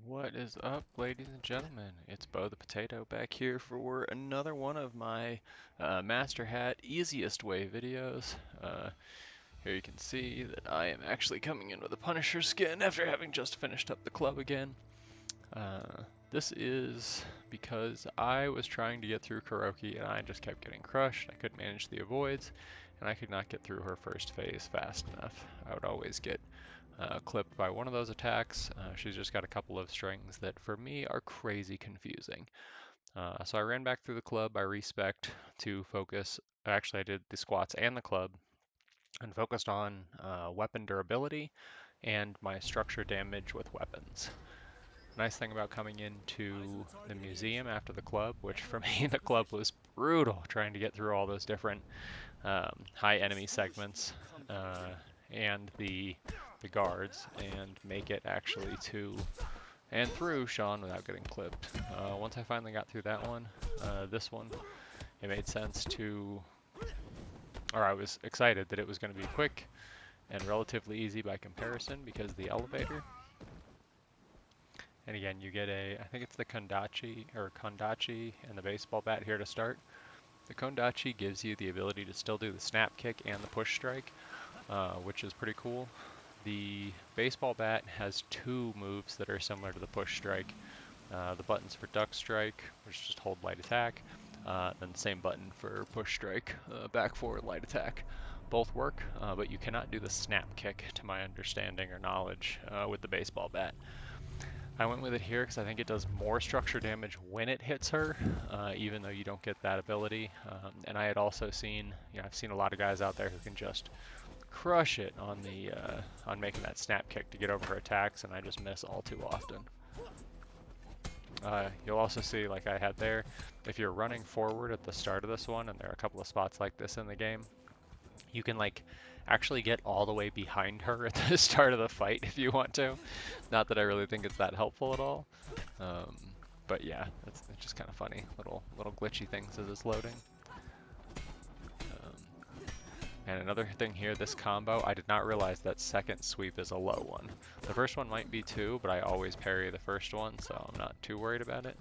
What is up, ladies and gentlemen? It's Bo the Potato back here for another one of my Master Hat easiest way videos. Here you can see that I am actually coming in with a Punisher skin after having just finished up the club again. This is because I was trying to get through Kuroki and I just kept getting crushed. I couldn't manage the avoids and I could not get through her first phase fast enough. I would always get clipped by one of those attacks. She's just got a couple of strings that for me are crazy confusing. So I ran back through the club by respect to focus. Actually, I did the squats and the club and focused on weapon durability and my structure damage with weapons. Nice thing about coming into the museum after the club, which for me the club was brutal trying to get through all those different high enemy segments and the guards and make it actually to and through Sean without getting clipped. Once I finally got through that one, this one, it made sense to, or I was excited that it was going to be quick and relatively easy by comparison because the elevator. And again, you get I think it's the Kondachi and the baseball bat here to start. The Kondachi gives you the ability to still do the snap kick and the push strike, which is pretty cool. The baseball bat has two moves that are similar to the push strike. The buttons for duck strike, which just hold light attack, and the same button for push strike, back forward light attack. Both work, but you cannot do the snap kick, to my understanding or knowledge, with the baseball bat. I went with it here because I think it does more structure damage when it hits her, even though you don't get that ability. And I had also seen, I've seen a lot of guys out there who can just crush it on on making that snap kick to get over her attacks, and I just miss all too often. You'll also see, like I had there, if you're running forward at the start of this one, and there are a couple of spots like this in the game, you can like actually get all the way behind her at the start of the fight if you want to. Not that I really think it's that helpful at all, um, but yeah, it's just kind of funny, little glitchy things as it's loading. And another thing here, this combo, I did not realize that second sweep is a low one. The first one might be too, but I always parry the first one, so I'm not too worried about it.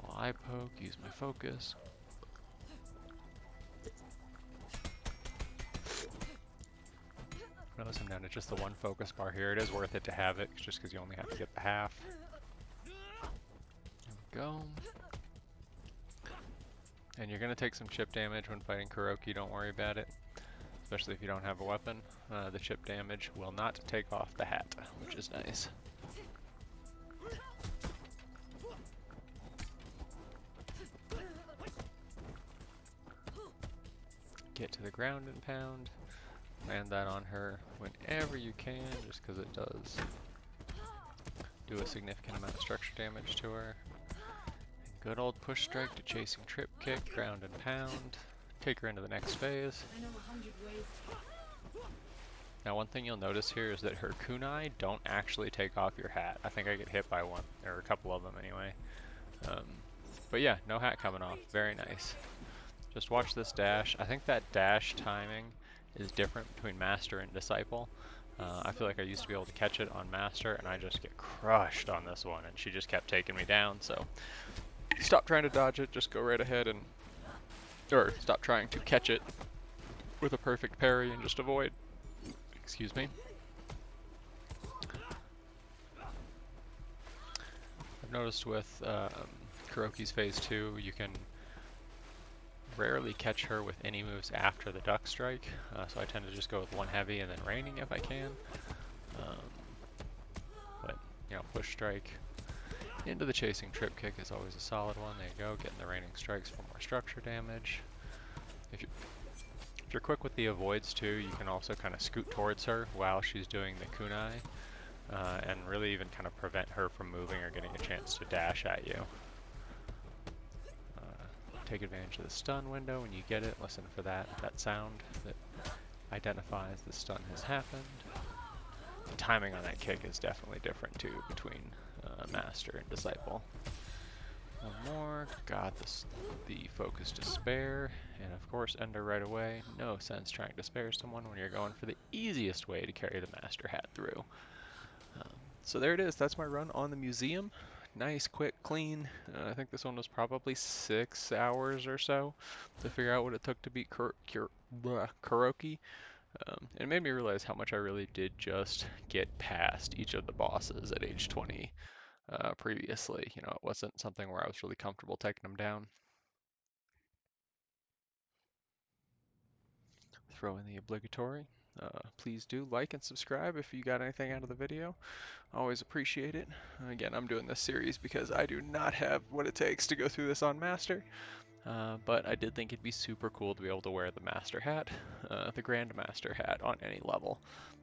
While I poke, use my focus. Notice I'm down to just the one focus bar here. It is worth it to have it, just because you only have to get the half. There we go. And you're going to take some chip damage when fighting Kuroki, don't worry about it. Especially if you don't have a weapon. The chip damage will not take off the hat, which is nice. Get to the ground and pound. Land that on her whenever you can, just because it does do a significant amount of structure damage to her. And good old push strike to chasing trip kick, ground and pound. Take her into the next phase. Now one thing you'll notice here is that her kunai don't actually take off your hat. I think I get hit by one, or a couple of them anyway. But yeah, no hat coming off, very nice. Just watch this dash. I think that dash timing is different between Master and Disciple. I feel like I used to be able to catch it on Master, and I just get crushed on this one, and she just kept taking me down, so stop trying to dodge it, just go right ahead and, or stop trying to catch it with a perfect parry and just avoid. Excuse me. I've noticed with Kuroki's phase 2, you can rarely catch her with any moves after the duck strike, so I tend to just go with one heavy and then raining if I can. But, push strike into the chasing trip kick is always a solid one. There you go, getting the raining strikes for more structure damage. If you're quick with the avoids too, you can also kind of scoot towards her while she's doing the kunai, and really even kind of prevent her from moving or getting a chance to dash at you. Take advantage of the stun window when you get it. Listen for that sound that identifies the stun has happened. The timing on that kick is definitely different too between Master and Disciple. One more. Got the focus to spare, and of course ender right away. No sense trying to spare someone when you're going for the easiest way to carry the Master Hat through. So there it is. That's my run on the museum. Nice, quick, clean. I think this one was probably 6 hours or so to figure out what it took to beat Kuroki. And it made me realize how much I really did just get past each of the bosses at age 20 previously. You know, it wasn't something where I was really comfortable taking them down. Throw in the obligatory. Please do like and subscribe if you got anything out of the video. Always appreciate it. Again, I'm doing this series because I do not have what it takes to go through this on Master, but I did think it'd be super cool to be able to wear the Master Hat, the Grand Master Hat on any level.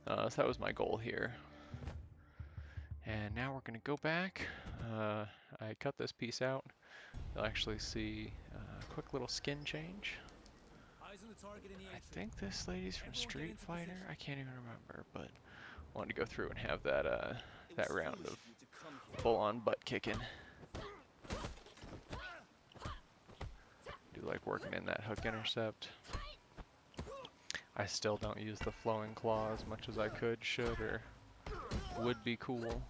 So that was my goal here. And now we're going to go back. I cut this piece out. You'll actually see a quick little skin change. I think this lady's from Street Fighter. I can't even remember, but I wanted to go through and have that that round of full-on butt kicking. Do like working in that hook intercept. I still don't use the flowing claw as much as I could, should, or would be cool.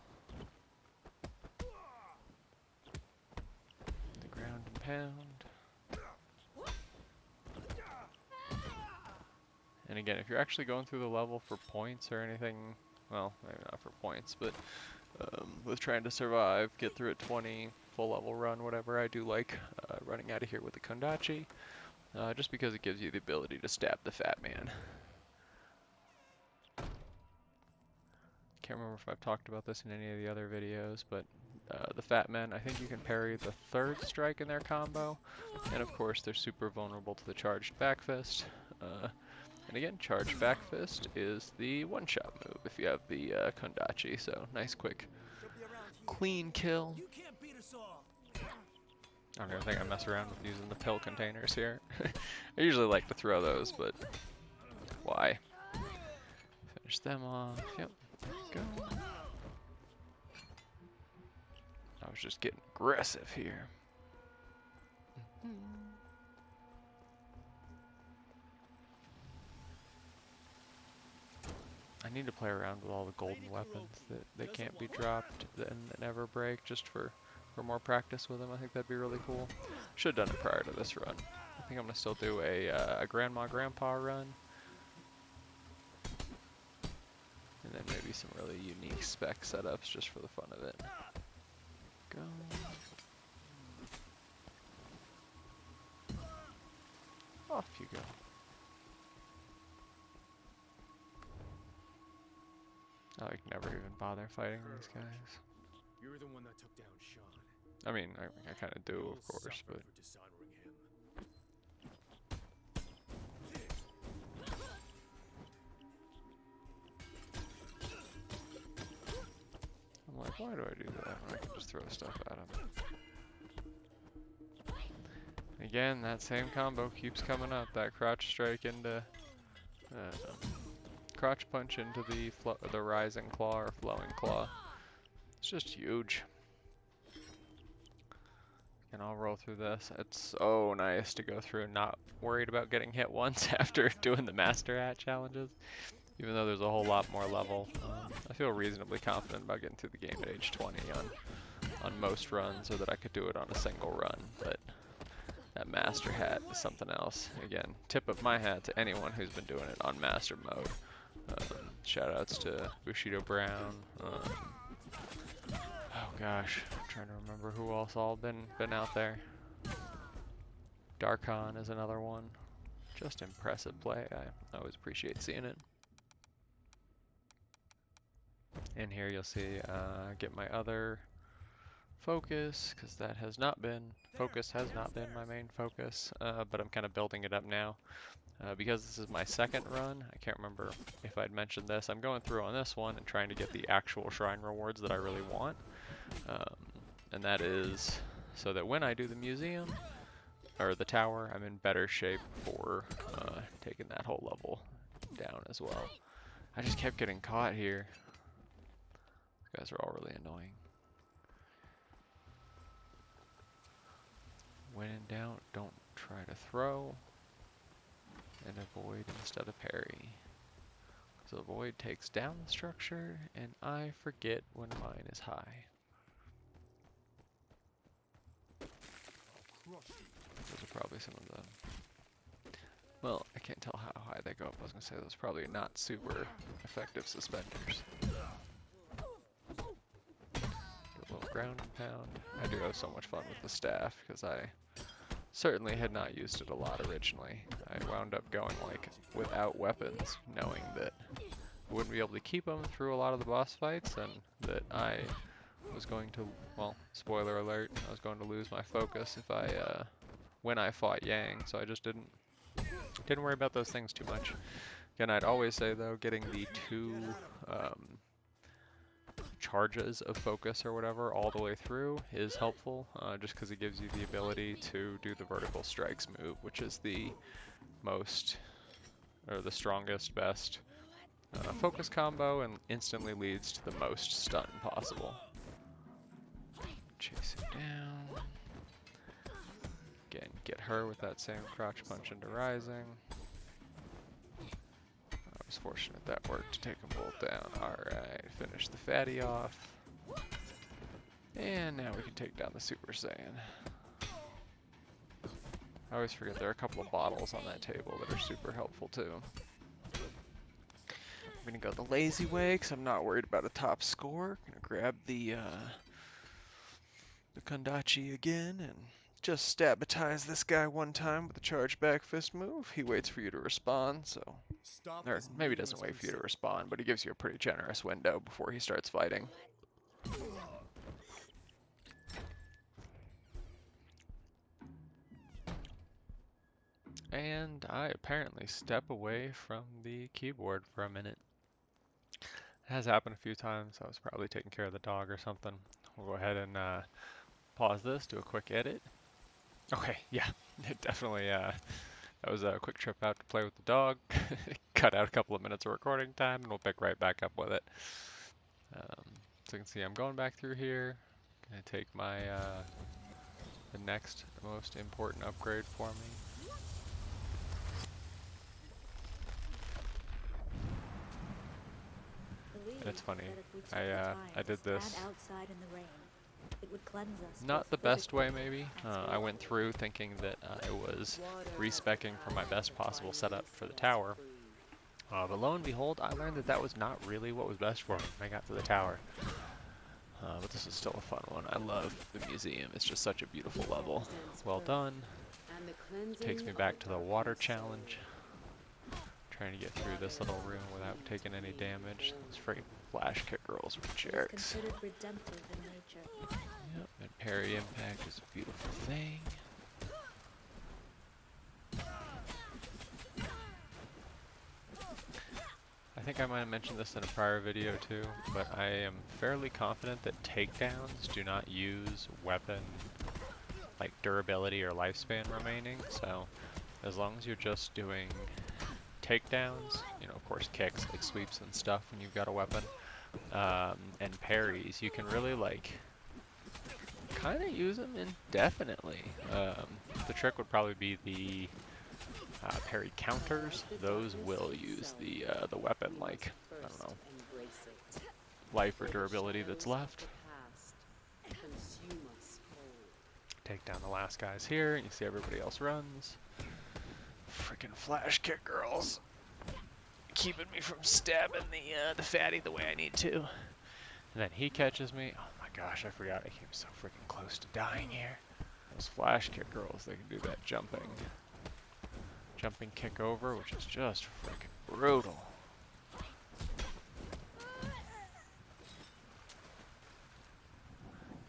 The ground and pound. And again, if you're actually going through the level for points or anything, well, maybe not for points, but with trying to survive, get through at 20, full level run, whatever, I do like running out of here with the Kondachi, just because it gives you the ability to stab the fat man. Can't remember if I've talked about this in any of the other videos, but the fat men, I think you can parry the third strike in their combo, and of course they're super vulnerable to the charged back fist. And again, charged back fist is the one-shot move if you have the Kondachi, so nice quick clean kill. I don't even think I mess around with using the pill containers here. I usually like to throw those, but why? Finish them off. Yep, there we go. I was just getting aggressive here. I need to play around with all the golden weapons that can't be dropped and that never break, just for more practice with them. I think that'd be really cool. Should have done it prior to this run. I think I'm gonna still do a grandma grandpa run, and then maybe some really unique spec setups just for the fun of it. Go. Off you go. I like never even bother fighting these guys. You're the one that took down Sean. I mean, I kind of do, of course, but I'm like, why do I do that when I can just throw stuff at him? Again, that same combo keeps coming up. That crotch strike into, crotch punch into the rising claw or flowing claw. It's just huge. And I'll roll through this. It's so nice to go through not worried about getting hit once after doing the Master Hat challenges. Even though there's a whole lot more level, I feel reasonably confident about getting through the game at age 20 on most runs, or that I could do it on a single run. But that Master Hat is something else. Again, tip of my hat to anyone who's been doing it on Master mode. Shoutouts to Bushido Brown. Oh gosh, I'm trying to remember who else all been out there. Darkon is another one. Just impressive play. I always appreciate seeing it. And here you'll see get my other focus, because that has not been my main focus, but I'm kind of building it up now. Because this is my second run, I can't remember if I'd mentioned this, I'm going through on this one and trying to get the actual shrine rewards that I really want. And that is so that when I do the museum, or the tower, I'm in better shape for taking that whole level down as well. I just kept getting caught here. These guys are all really annoying. When in doubt, don't try to throw, and avoid instead of parry. Because The void takes down the structure, and I forget when mine is high. Those are probably some of the... Well, I can't tell how high they go up. I was going to say those are probably not super effective suspenders. Do a little ground and pound. I do have so much fun with the staff because I certainly had not used it a lot originally. I wound up going like without weapons, knowing that I wouldn't be able to keep them through a lot of the boss fights, and that I was going to, well, spoiler alert, I was going to lose my focus if I, when I fought Yang, so I just didn't worry about those things too much. Again, I'd always say though, getting the two charges of focus or whatever all the way through is helpful, just because it gives you the ability to do the vertical strikes move, which is the most, or the strongest, best focus combo, and instantly leads to the most stun possible. Chase him down. Again, get her with that same crouch punch into Rising. I was fortunate that worked to take them both down. Alright, finish the fatty off. And now we can take down the Super Saiyan. I always forget there are a couple of bottles on that table that are super helpful too. I'm gonna go the lazy way because I'm not worried about a top score. Gonna grab the Kondachi again and just stabatize this guy one time with a charge back fist move. He waits for you to respond, so... Or maybe he doesn't wait for you to respond, but he gives you a pretty generous window before he starts fighting. And I apparently step away from the keyboard for a minute. It has happened a few times. I was probably taking care of the dog or something. We'll go ahead and pause this, do a quick edit. Okay, yeah, it definitely, that was a quick trip out to play with the dog. Cut out a couple of minutes of recording time, and we'll pick right back up with it. So you can see I'm going back through here. Gonna take my, the next most important upgrade for me. And it's funny, I did this not the best way maybe. I went through thinking that I was respecing for my best possible setup for the tower. But lo and behold, I learned that that was not really what was best for me when I got to the tower. But this is still a fun one. I love the museum. It's just such a beautiful level. Well done. Takes me back to the water challenge. Trying to get through this little room without taking any damage. Those freaking flash kick girls were jerks. Yep, and parry impact is a beautiful thing. I think I might have mentioned this in a prior video too, but I am fairly confident that takedowns do not use weapon like durability or lifespan remaining, so as long as you're just doing takedowns, you know, of course kicks like sweeps and stuff when you've got a weapon, and parries, you can really like kind of use them indefinitely. The trick would probably be the parry counters. Those will use the weapon like, I don't know, life or durability that's left. Take down the last guys here, and you see everybody else runs. Freaking flash kick girls, keeping me from stabbing the fatty the way I need to. And then he catches me. Oh my gosh, I forgot I came so freaking close to dying here. Those flash kick girls, they can do that jumping kick over, which is just freaking brutal.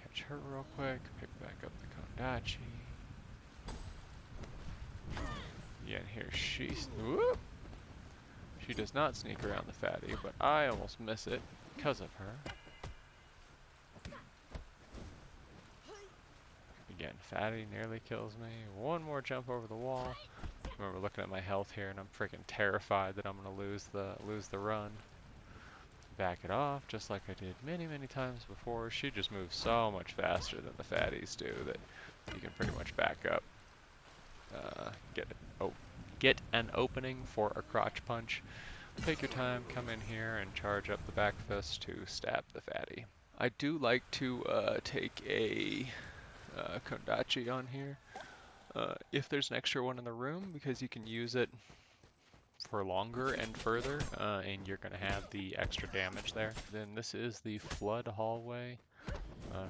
Catch her real quick, pick back up the Kondachi. Yeah, and here whoop! She does not sneak around the fatty, but I almost miss it because of her. Again, fatty nearly kills me. One more jump over the wall. I remember looking at my health here, and I'm freaking terrified that I'm gonna lose the run. Back it off, just like I did many, many times before. She just moves so much faster than the fatties do that you can pretty much back up. Get an opening for a crotch punch take your time, come in here and charge up the back fist to stab the fatty. I do like to take a kondachi on here if there's an extra one in the room, because you can use it for longer and further, and you're going to have the extra damage there. Then this is the flood hallway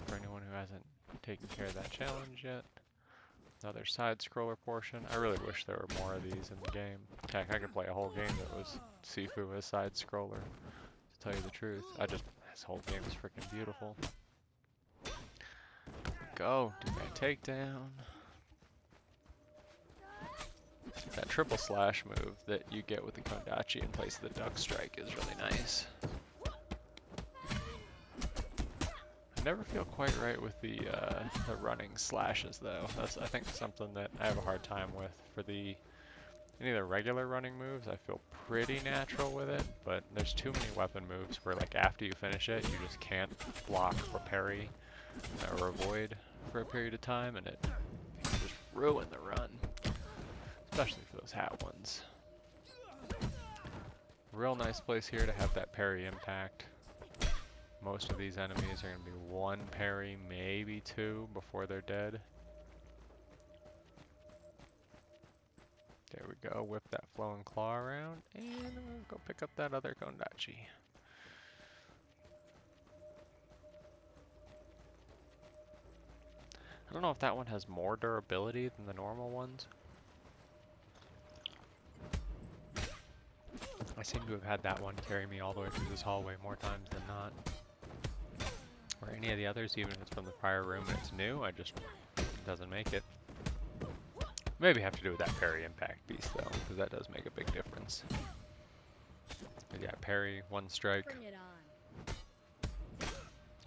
for anyone who hasn't taken care of that challenge yet. Another side scroller portion. I really wish there were more of these in the game. Heck, I could play a whole game that was Sifu as side scroller, to tell you the truth. This whole game is freaking beautiful. Go, do that takedown. That triple slash move that you get with the kondachi in place of the duck strike is really nice. I never feel quite right with the running slashes though. That's, I think, something that I have a hard time with. For any of the regular running moves, I feel pretty natural with it, but there's too many weapon moves where, like, after you finish it, you just can't block or parry or avoid for a period of time, and it can just ruin the run. Especially for those hat ones. Real nice place here to have that parry impact. Most of these enemies are going to be one parry, maybe two, before they're dead. There we go, whip that flowing claw around, and go pick up that other kondachi. I don't know if that one has more durability than the normal ones. I seem to have had that one carry me all the way through this hallway more times than not. Or any of the others, even if it's from the prior room and it's new, it doesn't make it. Maybe have to do with that parry impact piece though, because that does make a big difference. But yeah, parry, one strike. Bring it on.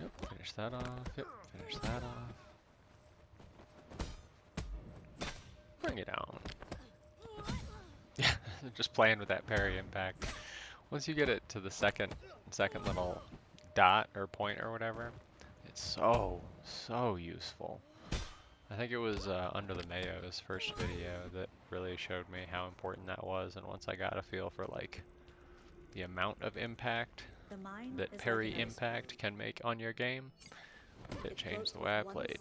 Yep, finish that off. Yep, finish that off. Bring it on. Yeah, just playing with that parry impact. Once you get it to the second little dot or point or whatever, it's so useful. I think it was Under the Mayo's first video that really showed me how important that was, and once I got a feel for like the amount of impact that parry impact can make on your game, it changed the way I played.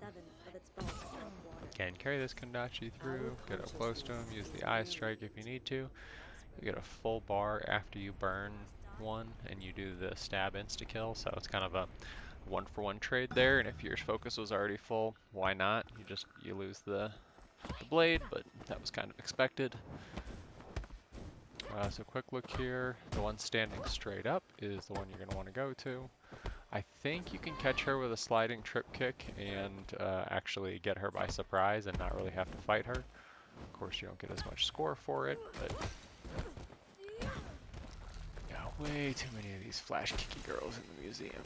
Again, carry this kondachi through, get up close to him, use the eye strike if you need to. You get a full bar after you burn one, and you do the stab insta-kill, so it's kind of a one-for-one trade there, and if your focus was already full, why not? You lose the blade, but that was kind of expected. So quick look here, the one standing straight up is the one you're going to want to go to. I think you can catch her with a sliding trip kick and actually get her by surprise and not really have to fight her. Of course, you don't get as much score for it, but got way too many of these flash kicky girls in the museum.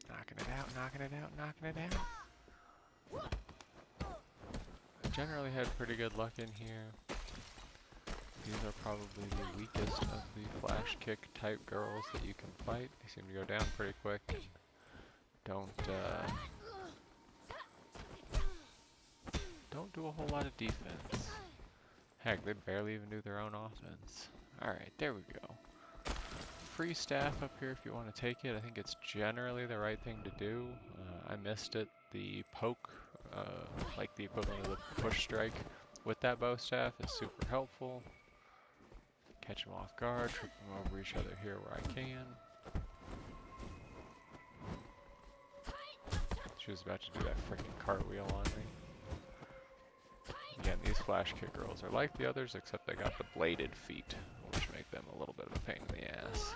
Knocking it out, knocking it out, knocking it out. I generally had pretty good luck in here. These are probably the weakest of the flash kick type girls that you can fight. They seem to go down pretty quick. Don't do a whole lot of defense. Heck, they barely even do their own offense. Alright, there we go. Free staff up here if you want to take it. I think it's generally the right thing to do. I missed it. The poke, like the equivalent of the push strike with that bow staff, is super helpful. Catch them off guard, trip them over each other here where I can. She was about to do that freaking cartwheel on me. Again, these flash kick girls are like the others, except they got the bladed feet, which make them a little bit of a pain in the ass.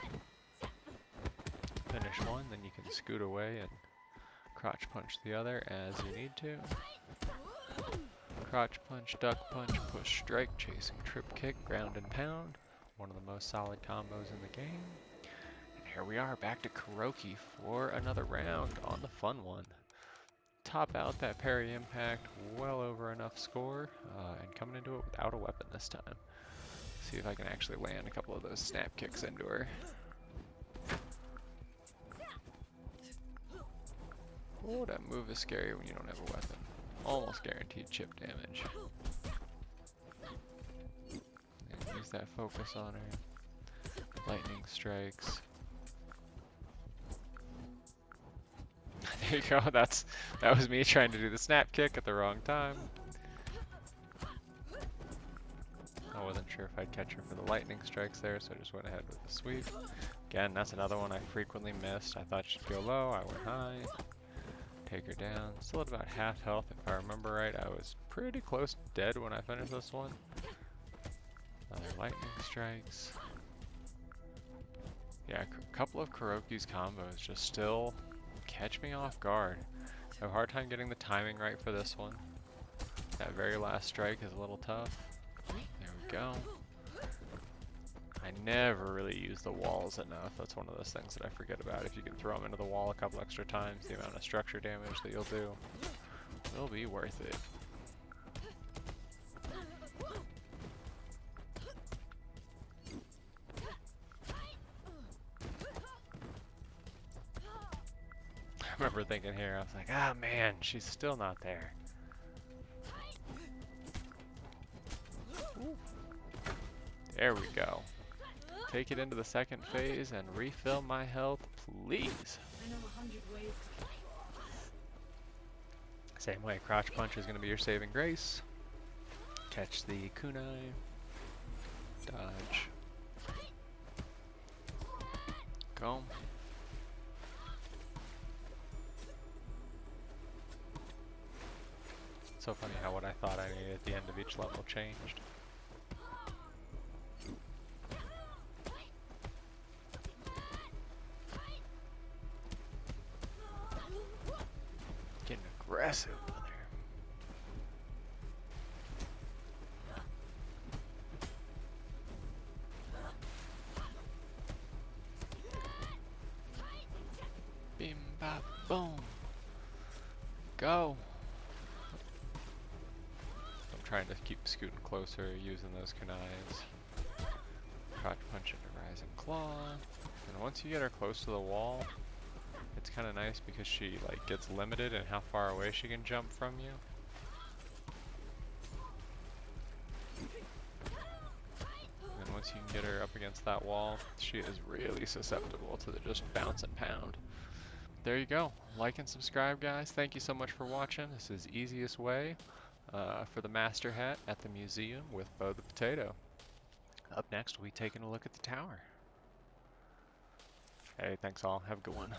Finish one, then you can scoot away and crotch punch the other as you need to. Crotch punch, duck punch, push strike, chasing trip kick, ground and pound. One of the most solid combos in the game. And here we are, back to Kuroki for another round on the fun one. Top out that parry impact, well over enough score, and coming into it without a weapon this time. See if I can actually land a couple of those snap kicks into her. Oh, that move is scary when you don't have a weapon. Almost guaranteed chip damage. Use that focus on her. Lightning strikes. There you go. That was me trying to do the snap kick at the wrong time. I wasn't sure if I'd catch her for the lightning strikes there, so I just went ahead with the sweep. Again, that's another one I frequently missed. I thought she'd go low, I went high. Take her down. Still at about half health if I remember right. I was pretty close to dead when I finished this one. Another lightning strikes. Yeah, a couple of Kuroki's combos just still catch me off guard. I have a hard time getting the timing right for this one. That very last strike is a little tough. There we go. I never really use the walls enough. That's one of those things that I forget about. If you can throw them into the wall a couple extra times, the amount of structure damage that you'll do will be worth it. I remember thinking here, I was like, ah man, she's still not there. Ooh. There we go. Take it into the second phase and refill my health, please. I know 100 ways to Same way, crouch punch is going to be your saving grace. Catch the kunai. Dodge. Go. It's so funny how what I thought I needed at the end of each level changed. Getting aggressive with her. Bim bop boom. Go. I'm trying to keep scooting closer using those kunais. Crouch punch into rising claw. And once you get her close to the wall, it's kind of nice because she like gets limited in how far away she can jump from you. And once you can get her up against that wall, she is really susceptible to the just bounce and pound. There you go. Like and subscribe, guys. Thank you so much for watching. This is easiest way for the Master Hat at the museum with Bo the Potato. Up next, we'll be taking a look at the tower. Hey, thanks all. Have a good one.